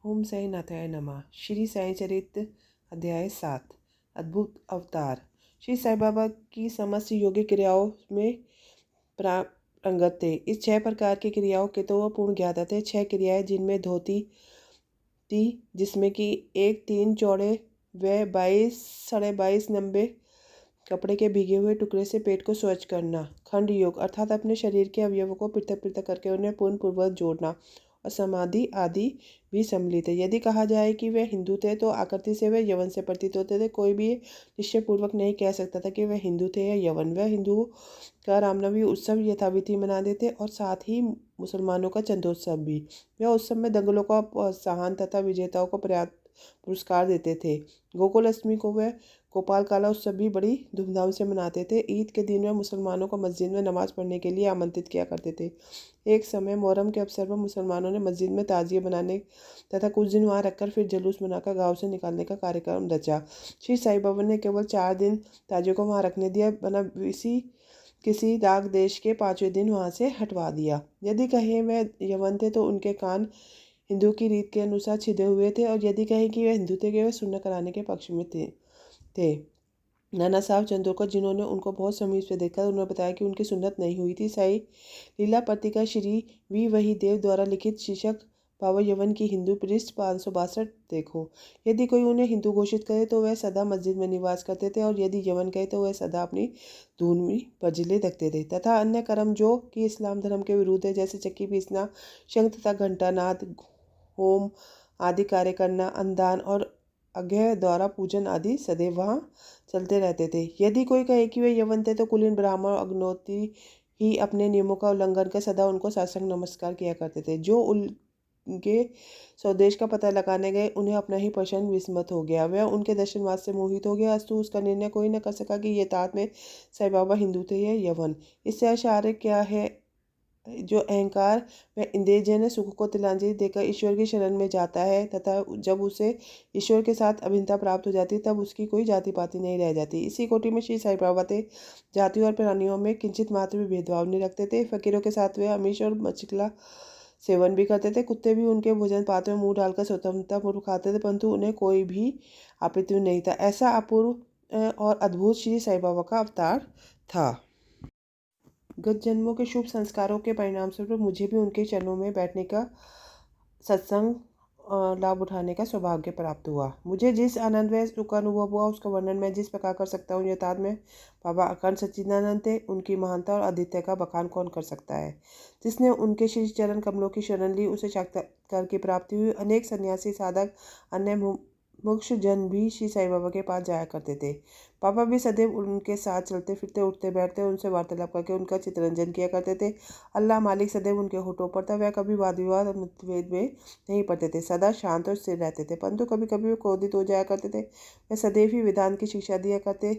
ओम साई नाथाय नमः। श्री साई चरित्र अध्याय 7 अद्भुत अवतार। श्री साई बाबा की समस्त योगिक क्रियाओं में प्रारंगत थे। इस 6 प्रकार की क्रियाओं के तो वह पूर्ण ज्ञाता थे। 6 क्रियाएं जिनमें धोती थी, जिसमें कि 1 3 चौड़े व 22 साढ़े 22 लंबे कपड़े के भीगे हुए टुकड़े से पेट को स्वच्छ करना, खंड योग अर्थात अपने शरीर के अवयवों को पृथक पृथक करके उन्हें पूर्ण पूर्वक जोड़ना, और समाधि आदि भी सम्मिलित है। यदि कहा जाए कि वे हिंदू थे तो आकृति से वे यवन से प्रतीत होते थे। कोई भी निश्चय पूर्वक नहीं कह सकता था कि वे हिंदू थे या यवन। वे हिंदुओं का रामनवमी उत्सव यथाविधि मनाते थे और साथ ही मुसलमानों का चंदोत्सव भी। वे उत्सव में दंगलों का प्रोत्साहन तथा विजेताओं को पर्याप्त पुरस्कार देते थे। गोकुल अष्टमी को वे गोपाल काला उत्सव भी बड़ी धूमधाम से मनाते थे। ईद के दिन वे मुसलमानों को मस्जिद में नमाज पढ़ने के लिए आमंत्रित किया करते थे। एक समय मुहर्रम के अवसर पर मुसलमानों ने मस्जिद में ताजिए बनाने तथा कुछ दिन वहां रखकर फिर जुलूस बनाकर गांव से निकालने का कार्यक्रम रचा। श्री साई बाबा ने केवल 4 दिन ताजियों को वहां रखने दिया, बना किसी दाग देश के 5वें दिन वहां से हटवा दिया। यदि कहें वे यवन थे तो उनके कान हिंदू की रीत के अनुसार छिदे हुए थे, और यदि कहें कि वे हिंदू थे कि वे सुन्नत कराने के पक्ष में थे। नाना साहब चंदोरकर, जिन्होंने उनको बहुत समीप से देखा, उन्होंने बताया कि उनकी सुन्नत नहीं हुई थी। साई लीला पत्रिका श्री वी वही देव द्वारा लिखित शीर्षक बाबा यवन की हिंदू पृष्ठ 562 देखो। यदि कोई उन्हें हिंदू घोषित करे तो वह सदा मस्जिद में निवास करते थे, और यदि यवन कहे तो वह सदा अपनी धून में बजले रखते थे तथा अन्य कर्म जो कि इस्लाम धर्म के विरुद्ध है, जैसे चक्की पीसना, शंख तथा घंटानाद, होम आदि कार्य करना, अन्नदान और अज्ञे द्वारा पूजन आदि सदैव वहाँ चलते रहते थे। यदि कोई कहे कि वे यवन थे तो कुलीन ब्राह्मण और अग्नोत्री ही अपने नियमों का उल्लंघन कर सदा उनको साष्टांग नमस्कार किया करते थे। जो उनके स्वदेश का पता लगाने गए, उन्हें अपना ही प्रश्न विस्मत हो गया। वह उनके दर्शनवाद से मोहित हो गया, अस्तु उसका निर्णय कोई न कर सका कि ये तात में साई बाबा हिंदू थे या यवन। इससे आश्चर्य क्या है, जो अहंकार व इंद्रियजन्य सुख को तिलांजलि देकर ईश्वर की शरण में जाता है तथा जब उसे ईश्वर के साथ अभिन्नता प्राप्त हो जाती है, तब उसकी कोई जाति पाति नहीं रह जाती। इसी कोटि में श्री साई बाबा थे। जातियों और प्राणियों में किंचित मात्र भी भेदभाव नहीं रखते थे। फकीरों के साथ वे आमिष और मछला सेवन भी करते थे। कुत्ते भी उनके भोजन पात्र में मुंह डालकर स्वतंत्रता पूर्वक खाते थे, परंतु उन्हें कोई भी आपत्ति नहीं था। ऐसा अपूर्व और अद्भुत श्री साई बाबा का अवतार था। गत जन्मों के शुभ संस्कारों के परिणाम स्वरूप मुझे भी उनके चरणों में बैठने का सत्संग लाभ उठाने का सौभाग्य प्राप्त हुआ। मुझे जिस आनंद व सुख का अनुभव हुआ, उसका वर्णन मैं जिस प्रकार कर सकता हूँ, यथार्थ में बाबा अखंड सच्चिदानंद थे। उनकी महानता और आदित्य का बखान कौन कर सकता है। जिसने उनके श्री चरण कमलों की शरण ली, उसे साक्षात्कार की प्राप्ति हुई। अनेक सन्यासी, साधक, अन्य मोक्ष जन भी श्री साई बाबा के पास जाया करते थे। पापा भी सदैव उनके साथ चलते फिरते, उठते बैठते, उनसे वार्तालाप करके उनका चितरंजन किया करते थे। अल्लाह मालिक सदैव उनके होठों पर था। वह कभी वाद विवाद और मतभेद में नहीं पड़ते थे, सदा शांत और स्थिर रहते थे, परंतु कभी कभी वे क्रोधित हो जाया करते थे। वह सदैव ही विधान की शिक्षा दिया करते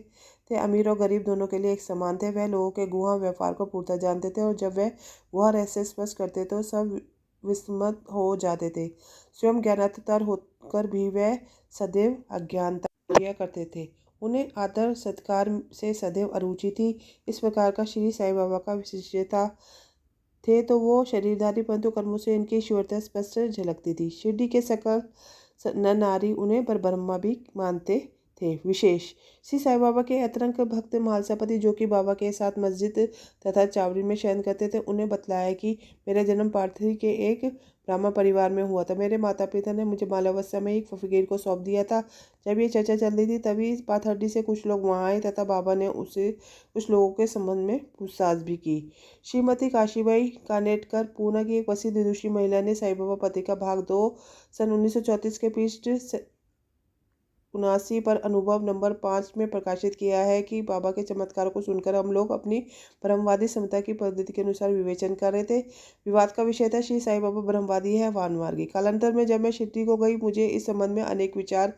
थे। अमीर और गरीब दोनों के लिए एक समान थे। वह लोगों के गुहा व्यवहार को पूर्णतः जानते थे, और जब वह गुहा रहस्य स्पष्ट करते तो सब विस्मत हो जाते थे। स्वयं ज्ञानातर होकर भी वह सदैव अज्ञानता किया करते थे। उन्हें आदर सत्कार से सदैव अरुचि थी। इस प्रकार का श्री साई बाबा का विशिष्टता थे तो वो शरीरधारी, परंतु कर्मों से इनकी ईश्वरता स्पष्ट झलकती थी। शिरडी के सकल नर नारी उन्हें परब्रह्मा भी मानते थे। विशेष श्री साई बाबा के अतरंग भक्त महालसापति, जो कि बाबा के साथ मस्जिद तथा चावड़ी में शयन करते थे, उन्हें बतलाया कि मेरा जन्म पार्थी के एक ब्राह्मण परिवार में हुआ था। मेरे माता पिता ने मुझे बाल्यावस्था में एक फकीर को सौंप दिया था। जब ये चर्चा चल रही थी, तभी पाथर्डी से कुछ लोग वहाँ आए तथा बाबा ने उसे कुछ लोगों के संबंध में पूछताछ भी की। श्रीमती काशीबाई कानेटकर, पूना की एक प्रसिद्ध विदुषी महिला ने साई बाबा पत्रिका भाग 2 सन 1934 के पृष्ठ 79 पर अनुभव नंबर 5 में प्रकाशित किया है कि बाबा के चमत्कारों को सुनकर हम लोग अपनी ब्रह्मवादी समता की पद्धति के अनुसार विवेचन कर रहे थे। विवाद का विषय था श्री साई बाबा ब्रह्मवादी है वानमार्गी। कालांतर में जब मैं शिरडी को गई, मुझे इस संबंध में अनेक विचार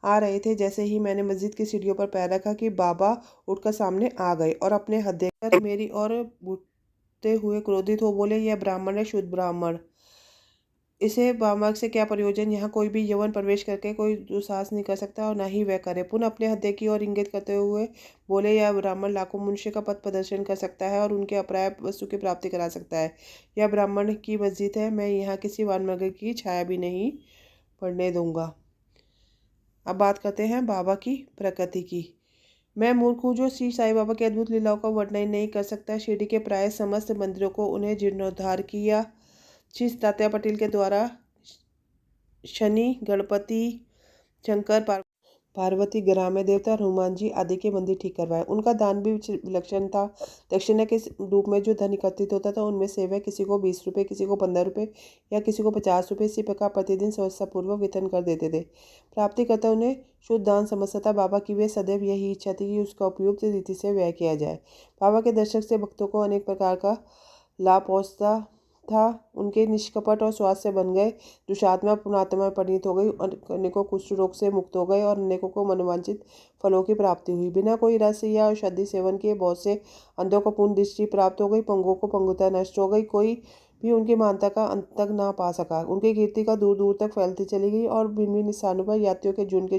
आ रहे थे। जैसे ही मैंने मस्जिद की सीढ़ियों पर पैर रखा कि बाबा उठकर सामने आ गए और अपने हाथ देकर मेरी ओर बढ़ते हुए क्रोधित हो बोले, यह ब्राह्मण है, शुद्ध ब्राह्मण, इसे बामार्ग से क्या प्रयोजन। यहाँ कोई भी यवन प्रवेश करके कोई दुस्साहस नहीं कर सकता और न ही वह करे। पुनः अपने हृदय की ओर इंगित करते हुए बोले, यह ब्राह्मण लाखों मनुष्य का पथ प्रदर्शन कर सकता है और उनके अप्राप्य वस्तु की प्राप्ति करा सकता है। यह ब्राह्मण की मस्जिद है, मैं यहाँ किसी वानमर्ग की छाया भी नहीं पढ़ने दूंगा। अब बात करते हैं बाबा की प्रकृति की। मैं मूर्ख हूँ जो श्री साईं बाबा की अद्भुत लीलाओं का वर्णन नहीं कर सकता। शिरडी के प्राय समस्त मंदिरों को उन्हें जीर्णोद्धार किया श्री तात्या पटेल के द्वारा शनि, गणपति, शंकर पार्वती, ग्राम्य देवता और हनुमान जी आदि के मंदिर ठीक करवाए। उनका दान भी विलक्षण था। दक्षिणा के रूप में जो धन एकत्रित होता था उनमें से वह किसी को 20 रुपये, किसी को 15 रुपये या किसी को 50 रुपये इसी प्रकार प्रतिदिन व्यवस्थापूर्वक वितरण कर देते थे। प्राप्तिकर्ता उन्हें शुद्ध दान समझता था। बाबा की वे सदैव यही इच्छा थी कि उसका उपयुक्त रीति से व्यय किया जाए। बाबा के दर्शक से भक्तों को अनेक प्रकार का लाभ पहुँचता था। उनके निष्कपट और स्वास्थ्य से बन गए। दुष्टात्मा पुणात्मा में परिणित हो गई। अनेकों कुष्ठ रोग से मुक्त हो गए और अनेकों को मनोवांछित फलों की प्राप्ति हुई। बिना कोई रस या औषधि सेवन किए बहुत से अंधों को पूर्ण दृष्टि प्राप्त हो गई। पंगुओं को पंगुता नष्ट हो गई। कोई भी उनकी मानता का अंत तक ना पा सका। उनकी कीर्ति का दूर दूर तक फैलती चली गई और भिन्न भिन्न स्थानों पर यात्रियों के झुंड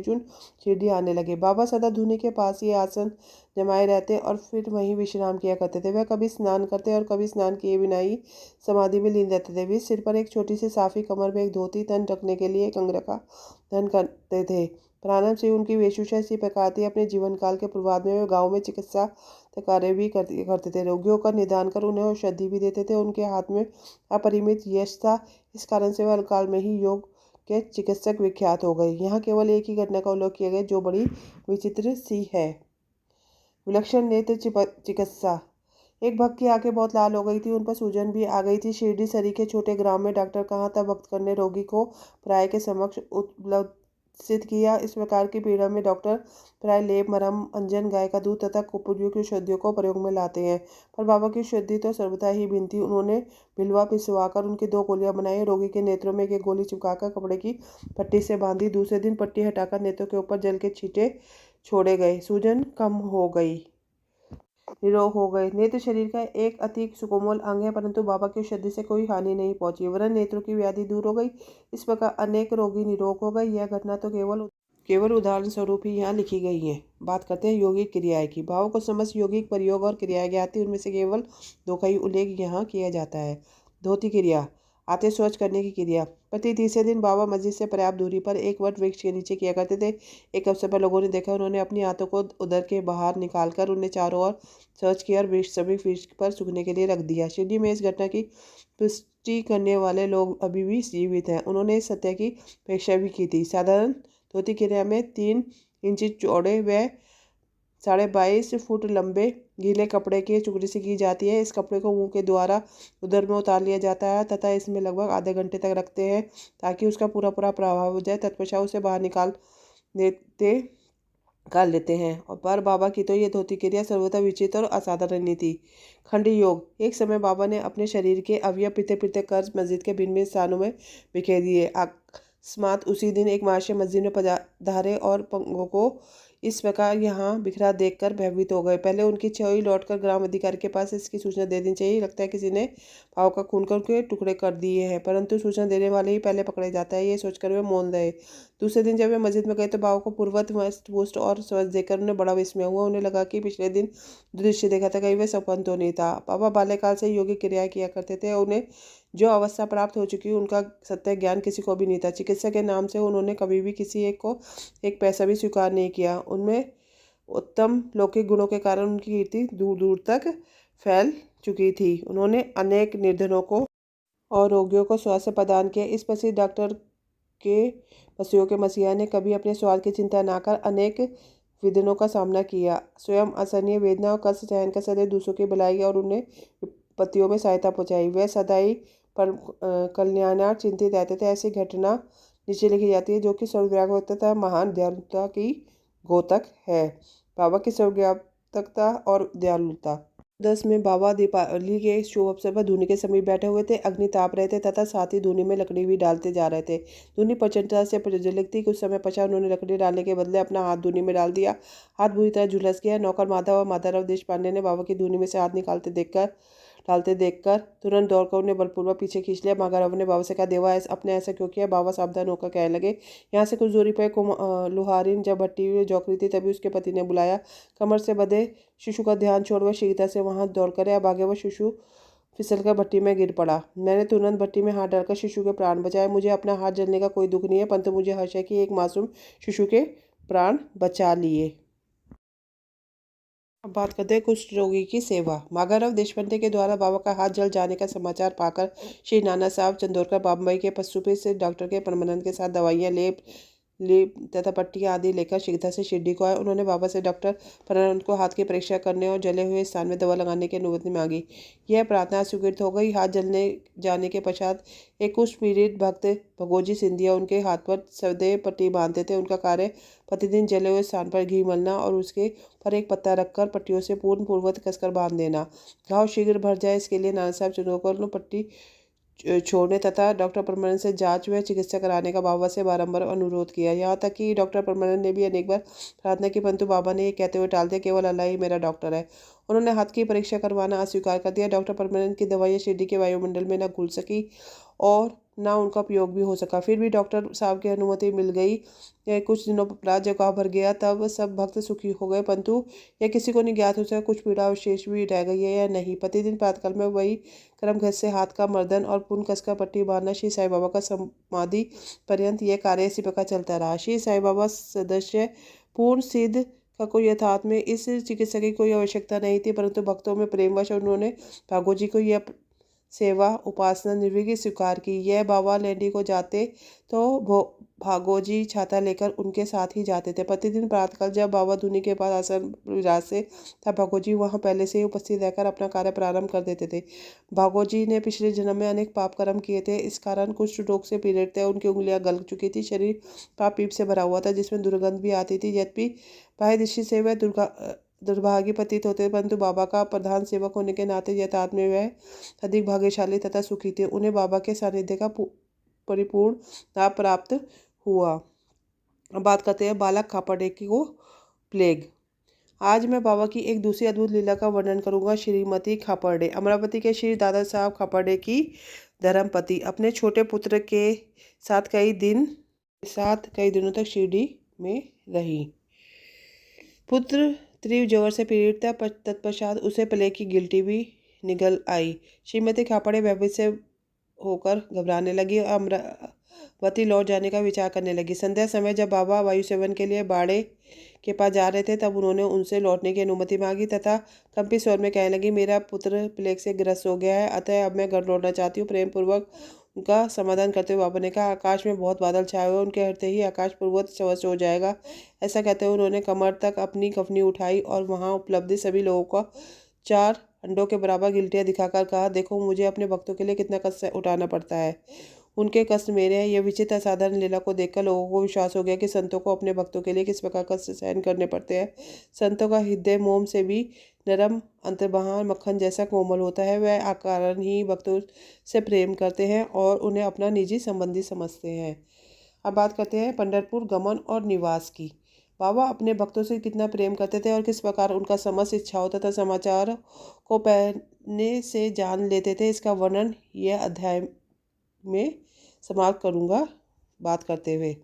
शिरडी आने लगे। बाबा सदा धूनी के पास ही आसन जमाए रहते और फिर वहीं विश्राम किया करते थे। वह कभी स्नान करते और कभी स्नान किए बिना ही समाधि में लीन रहते थे। वे सिर पर एक छोटी सी साफी, कमर में एक धोती, तन ढकने के लिए एक अंगरखा धन करते थे। प्रारंभ से उनकी वेशभूषा इसी प्रकार थी। अपने जीवन काल के पूर्वार्ध में वे गाँव में चिकित्सा कार्य भी करते थे। रोगियों का निदान कर उन्हें औषधि भी देते थे। उनके हाथ में अपरिमित यश था। इस कारण से वह अल्पकाल में ही योग के चिकित्सक विख्यात हो गए। यहाँ केवल एक ही घटना का उल्लेख किया गया जो बड़ी विचित्र सी है। विलक्षण नेत्र चिकित्सा। एक भक्त की आंखें बहुत लाल हो गई थी। उन पर सूजन भी आ गई थी। शिरडी सरी के छोटे ग्राम में डॉक्टर कहाँ था। भक्त करने रोगी को प्राय के समक्ष उपलब्ध सिद्ध किया। इस प्रकार की पीड़ा में डॉक्टर प्राय लेप, मरहम, अंजन, गाय का दूध तथा कुपुरियों की औषधियों को प्रयोग में लाते हैं। पर बाबा की औषधि तो सर्वथा ही भिन्न थी। उन्होंने बिलवा पिसवाकर उनकी 2 गोलियां बनाई। रोगी के नेत्रों में एक गोली चिपकाकर कपड़े की पट्टी से बांधी। दूसरे दिन पट्टी हटाकर नेत्रों के ऊपर जल के छींटे छोड़े गए। सूजन कम हो गई, निरोग हो गए। नेत्र शरीर का एक अति सुकोमल अंग है, परंतु बाबा की औषधि से कोई हानि नहीं पहुंची, वरन नेत्रों की व्याधि दूर हो गई। इस प्रकार अनेक रोगी निरोग हो गए। यह घटना तो केवल उदाहरण स्वरूप ही यहाँ लिखी गई है। बात करते हैं यौगिक क्रियाएं की। भावों को समस्त यौगिक प्रयोग और क्रियाएं ज्ञात, उनमें से केवल 2 का ही उल्लेख यहाँ किया जाता है। धोती क्रिया, आते शौच करने की क्रिया। प्रति तीसरे दिन बाबा मस्जिद से पर्याप्त दूरी पर एक वट वृक्ष के नीचे किया करते थे। एक अवसर पर लोगों ने देखा, उन्होंने अपनी हाथों को उधर के बाहर निकालकर उन्हें चारों ओर शौच किया और वृक्ष पर सूखने के लिए रख दिया। शिरडी में इस घटना की पुष्टि करने वाले लोग अभी भी जीवित हैं। उन्होंने इस सत्य की अपेक्षा भी की थी। साधारण धोती क्रिया में 3 इंच चौड़े व 22.5 फुट लंबे गीले कपड़े के टुकड़े से की जाती है। इस कपड़े को मुंह के द्वारा उदर में उतार लिया जाता है तथा इसमें लगभग आधे घंटे तक रखते हैं ताकि उसका पूरा प्रभाव हो जाए। तत्पश्चात उसे बाहर निकाल लेते हैं। और पर बाबा की तो ये धोती क्रिया सर्वथा विचित्र और असाधारण नहीं थी। खंडी योग। एक समय बाबा ने अपने शरीर के अवयव पीते पीते कर मस्जिद के भिन्न भिन्न स्थानों में बिखेर दिए। अकस्मात उसी दिन एक महाशय मस्जिद में पधारे और पंगों को इस प्रकार यहाँ बिखरा देखकर भयभीत हो गए। पहले उनकी छवि लौटकर ग्राम अधिकारी के पास इसकी सूचना दे देनी चाहिए। लगता है किसी ने पाव का खून कर उनके टुकड़े कर दिए हैं, परंतु सूचना देने वाले ही पहले पकड़े जाता है। ये सोचकर वे मौन रहे। दूसरे दिन जब वे मस्जिद में गए तो बाबा को पूर्ववत मस्त पुष्ट और स्वस्थ देखकर उन्हें बड़ा विस्मय हुआ। उन्हें लगा कि पिछले दिन जो दृश्य देखा था कहीं वे सपन तो नहीं था। बाबा बाल्यकाल से योगिक क्रियाएं किया करते थे। उन्हें जो अवस्था प्राप्त हो चुकी उनका सत्य ज्ञान किसी को भी नहीं था। चिकित्सा के नाम से उन्होंने कभी भी किसी एक को एक पैसा भी स्वीकार नहीं किया। उनमें उत्तम लौकिक गुणों के कारण उनकी कीर्ति दूर दूर तक फैल चुकी थी। उन्होंने अनेक निर्धनों को और रोगियों को स्वास्थ्य प्रदान किया। इस प्रसिद्ध डॉक्टर के मसीहों के मसीहा ने कभी अपने स्वास्थ्य की चिंता न कर अनेक विघ्नों का सामना किया। स्वयं असहनीय वेदना और कष्ट सहन कर सदैव दूसरों की भलाई और उन्हें विपत्तियों में सहायता पहुँचाई। वह सदाई पर कल्याणार्थ चिंतित रहते थे। ऐसी घटना नीचे लिखी जाती है जो कि सर्वव्यापक तथा महान दयालुता की घोतक है। बाबा की सर्वव्यापकता और दयालुता। 10 में बाबा दीपावली के शुभ अवसर पर धूनी के समीप बैठे हुए थे। अग्नि ताप रहे थे तथा साथ ही धूनी में लकड़ी भी डालते जा रहे थे। धूनी प्रचंडता से प्रज्वलित थी। कुछ समय पश्चात उन्होंने लकड़ी डालने के बदले अपना हाथ धूनी में डाल दिया। हाथ बुरी तरह झुलस गया। नौकर माधव और माधवराव देशपांडे ने बाबा की धूनी में से हाथ डालते देखकर तुरंत दौड़कर उन्हें बलपूर्वक पीछे खींच लिया। माधवराव ने बाबा से कहा, देवा अपने ऐसा क्यों किया? बाबा सावधान होकर कहने लगे, यहाँ से कुछ दूरी पर लुहारिन जब भट्टी में जौकरी थी तभी उसके पति ने बुलाया। कमर से बंधे शिशु का ध्यान छोड़ वह शीघ्रता से वहां दौड़ कर आगे वह शिशु फिसलकर भट्टी में गिर पड़ा। मैंने तुरंत भट्टी में हाथ डालकर शिशु के प्राण बचाए। मुझे अपना हाथ जलने का कोई दुख नहीं है, परंतु मुझे हर्ष है कि एक मासूम शिशु के प्राण बचा लिए। अब बात करते हैं कुष्ठ रोगी की सेवा। माघाराव देशपांडे के द्वारा बाबा का हाथ जल जाने का समाचार पाकर श्री नाना साहब चंदोरकर बम्बई के पशुपति से डॉक्टर के परमानंद के साथ दवाइयाँ लेप तथा पट्टियाँ आदि लेकर शीघ्रता से शिरडी को आए। उन्होंने बाबा से डॉक्टर परमानंद को हाथ की परीक्षा करने और जले हुए स्थान में दवा लगाने की अनुमति मांगी। यह प्रार्थना स्वीकृत हो गई। हाथ जलने जाने के पश्चात एक कुष्ठ पीड़ित भक्त भगोजी सिंधिया उनके हाथ पर सदैव पट्टी बांधते थे। उनका कार्य प्रतिदिन जले हुए स्थान पर घी मलना और उसके पर एक पत्ता रखकर पट्टियों से पूर्ववत कसकर बांध देना। घाव शीघ्र भर जाए, इसके लिए नाना साहब चंदोरकर को पट्टी छोड़ने तथा डॉक्टर परमानंद से जांच व चिकित्सा कराने का बाबा से बारंबार अनुरोध किया। यहाँ तक कि डॉक्टर परमानंद ने भी अनेक बार प्रार्थना की, परंतु बाबा ने ये कहते हुए टाल दिया, केवल अल्लाह ही मेरा डॉक्टर है। उन्होंने हाथ की परीक्षा करवाना अस्वीकार कर दिया। डॉक्टर परमानंद की दवाइयाँ शिरडी के वायुमंडल में न घुल सकी और ना उनका उपयोग भी हो सका। फिर भी डॉक्टर साहब की अनुमति मिल गई। कुछ दिनों बाद जब गाँव भर गया तब सब भक्त सुखी हो गए, परंतु यह किसी को नहीं ज्ञात हो सका कुछ पीड़ा अवशेष भी रह गई है या नहीं। प्रतिदिन प्रातःकाल में वही क्रम घर से हाथ का मर्दन और पुन कसकर पट्टी बांधना श्री साईं बाबा का समाधि पर्यंत यह कार्य इसी प्रकार चलता रहा। श्री साईं बाबा सदस्य पूर्ण सिद्ध का कोई यथार्थ में इस चिकित्सा की कोई आवश्यकता नहीं थी, परंतु भक्तों में प्रेमवश उन्होंने भागोजी को यह सेवा उपासना निर्विघ्न स्वीकार की। यह बाबा लैंडी को जाते तो भागोजी छाता लेकर उनके साथ ही जाते थे। प्रतिदिन प्रातःकाल जब बाबा धुनी के पास आसन विराजते तब भागोजी वहां पहले से ही उपस्थित रहकर अपना कार्य प्रारंभ कर देते थे। भागोजी ने पिछले जन्म में अनेक पाप कर्म किए थे, इस कारण कुष्ठ रोग से पीड़ित थे। उनकी उंगलियां गल चुकी थी, शरीर पाप पीप से भरा हुआ था जिसमें दुर्गंध भी आती थी। यद्यपि बाह्य दृष्टि से वह दुर्भाग्य प्रतीत होते, परंतु बाबा का प्रधान सेवक होने के नाते यथार्थ में वह अधिक भाग्यशाली तथा सुखी थे। उन्हें बाबा के सानिध्य का परिपूर्ण लाभ प्राप्त हुआ। अब बात करते हैं बालक खापड़े की को प्लेग। आज मैं बाबा की एक दूसरी अद्भुत लीला का वर्णन करूंगा। श्रीमती खापड़े। अमरावती के श्री दादा साहब खापड़े की धर्मपति अपने छोटे पुत्र के साथ कई दिनों तक शिरडी में रही। पुत्र तीव्र ज्वर से पीड़ित था, तत्पश्चात उसे प्लेग की गिल्टी भी निगल आई। श्रीमती खापड़े भयभीत से होकर घबराने लगी और अमरावती लौट जाने का विचार करने लगी। संध्या समय जब बाबा वायु सेवन के लिए बाड़े के पास जा रहे थे तब उन्होंने उनसे लौटने की अनुमति मांगी तथा कंपित स्वर में कहने लगी, मेरा पुत्र प्लेग से ग्रस्त हो गया है, अतः अब मैं घर लौटना चाहती हूँ। प्रेम पूर्वक उनका समाधान करते हुए बाबा ने कहा, आकाश में बहुत बादल छाए हुए, उनके हटते ही आकाश पूर्ववत स्वस्थ हो जाएगा। ऐसा कहते हुए उन्होंने कमर तक अपनी कफनी उठाई और वहां उपलब्ध सभी लोगों को 4 अंडों के बराबर गिल्टियां दिखाकर कहा, देखो मुझे अपने भक्तों के लिए कितना कष्ट उठाना पड़ता है, उनके कष्ट मेरे हैं। यह विचित्र असाधारण लीला को देखकर लोगों को विश्वास हो गया कि संतों को अपने भक्तों के लिए किस प्रकार कष्ट सहन करने पड़ते हैं। संतों का हृदय मोम से भी नरम, अंतर्बाह मक्खन जैसा कोमल होता है। वह आकारण ही भक्तों से प्रेम करते हैं और उन्हें अपना निजी संबंधी समझते हैं। अब बात करते हैं पंढरपुर गमन और निवास की। बाबा अपने भक्तों से कितना प्रेम करते थे और किस प्रकार उनका समस्त इच्छाओं तथा समाचार को पहले से जान लेते थे, इसका वर्णन यह अध्याय में समाप्त करूंगा। बात करते हुए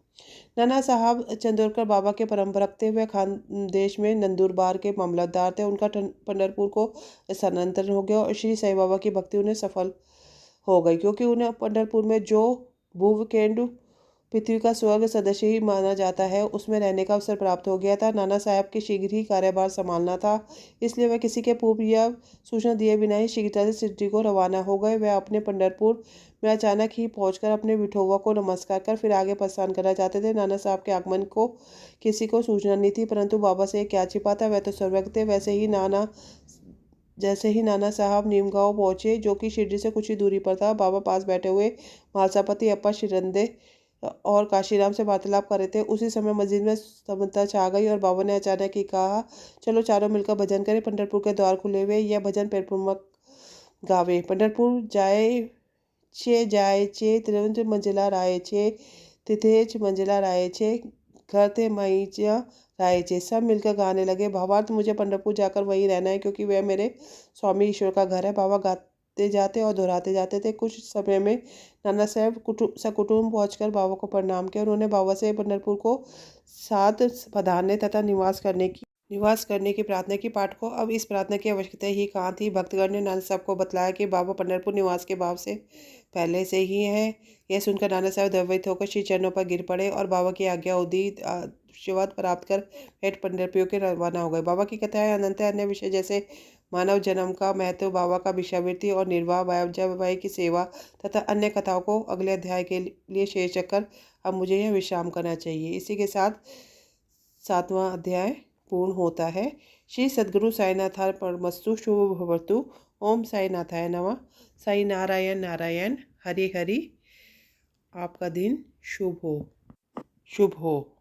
नाना साहब चंदोरकर बाबा के परम भक्त थे। वह खानदेश में नंदुरबार के मामलतदार थे। उनका पंढरपुर को स्थानांतरण हो गया और श्री साईं बाबा की भक्ति उन्हें सफल हो गई, क्योंकि उन्हें पंढरपुर में जो भूवकेंद्र पृथ्वी का स्वर्ग सदस्य ही माना जाता है उसमें रहने का अवसर प्राप्त हो गया था। नाना साहब के शीघ्र ही कार्यभार संभालना था, इसलिए वह किसी के पूर्व या सूचना दिए बिना ही शीघ्रता से शिरडी को रवाना हो गए। वह अपने पंढरपुर में अचानक ही पहुंचकर अपने विठोबा को नमस्कार कर फिर आगे प्रस्थान करना चाहते थे। नाना साहब के आगमन को किसी को सूचना नहीं थी, परंतु बाबा से क्या छिपाता, वह तो सर्वज्ञ थे। जैसे ही नाना साहब नीमगांव पहुंचे, जो कि शिरडी से कुछ ही दूरी पर था, बाबा पास बैठे हुए महासापति अप्पा शिरंदे और काशीराम से वार्तालाप कर रहे थे। उसी समय मस्जिद में स्तब्धता छा गई और बाबा ने अचानक ही कहा, चलो चारों मिलकर भजन करें। पंढरपुर के द्वार खुले हुए, यह भजन पैरपूर्वक गावे। पंढरपुर जाए छे त्रिवंत मंजिला राय छे, तिथेच मंजिला राय छे, घर थे माईचा राय छे। सब मिलकर गाने लगे। भावार्थ, मुझे पंढरपुर जाकर वहीं रहना है, क्योंकि वह मेरे स्वामी ईश्वर का घर है। बाबा गाते जाते और दोहराते जाते थे। कुछ समय में नाना साहब सकुटुम्ब पहुंचकर बाबा को प्रणाम किया। उन्होंने बाबा से पंढरपुर को साथ पधारने तथा निवास करने की निवास करने की प्रार्थना की। पाठकों, अब इस प्रार्थना की आवश्यकता ही कहाँ थी। भक्तगण ने नाना साहब को बतलाया कि बाबा पंढरपुर निवास के भाव से पहले से ही है। यह सुनकर नाना साहब द्रवित होकर श्री चरणों पर गिर पड़े और बाबा की आज्ञा उदित आशीर्वाद प्राप्त कर हेठ पंढरपुर के रवाना हो गए। बाबा की कथाएं अनंत अन्य विषय जैसे मानव जन्म का महत्व, बाबा का भिक्षावृत्ति और निर्वाह, वाजपेयी की सेवा तथा अन्य कथाओं को अगले अध्याय के लिए शेष रखकर अब मुझे यह विश्राम करना चाहिए। इसी के साथ 7वां अध्याय पूर्ण होता है। श्री सद्गुरु साईनाथाय परमस्तु। शुभ भवतु। ओम साईनाथाय नमः। साई नारायण नारायण, हरि हरि। आपका दिन शुभ हो।